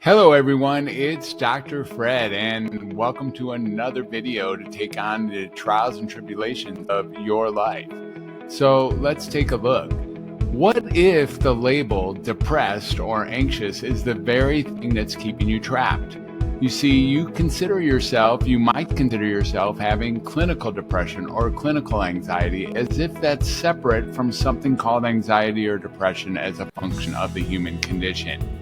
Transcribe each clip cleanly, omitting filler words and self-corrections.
Hello everyone, it's Dr. Fred and welcome to another video to take on the trials and tribulations of your life. So let's take a look. What if the label depressed or anxious is the very thing that's keeping you trapped? You see, you might consider yourself having clinical depression or clinical anxiety as if that's separate from something called anxiety or depression as a function of the human condition.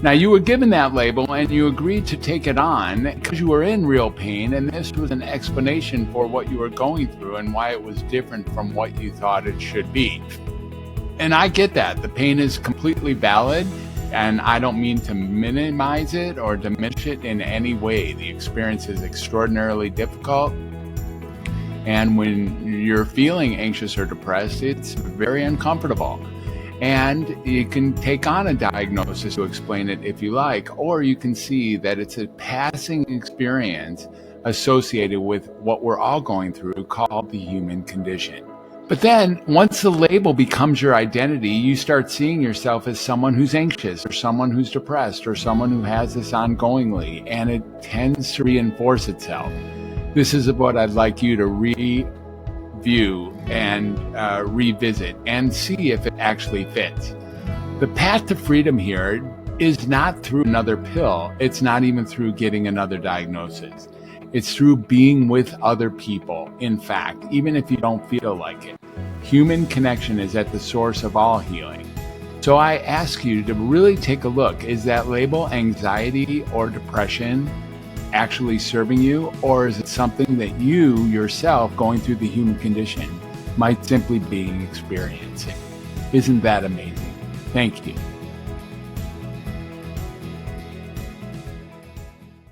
Now, you were given that label and you agreed to take it on because you were in real pain, and this was an explanation for what you were going through and why it was different from what you thought it should be. And I get that. The pain is completely valid, and I don't mean to minimize it or diminish it in any way. The experience is extraordinarily difficult, and when you're feeling anxious or depressed, it's very uncomfortable. And you can take on a diagnosis to explain it if you like, or you can see that it's a passing experience associated with what we're all going through called the human condition. But then once the label becomes your identity, you start seeing yourself as someone who's anxious or someone who's depressed or someone who has this ongoingly, and it tends to reinforce itself. This is what I'd like you to review and revisit and see if it actually fits. The path to freedom here is not through another pill. It's not even through getting another diagnosis. It's through being with other people. In fact, even if you don't feel like it, human connection is at the source of all healing. So I ask you to really take a look. Is that label anxiety or depression actually serving you, or is it something that you yourself going through the human condition might simply be experiencing? Isn't that amazing? Thank you.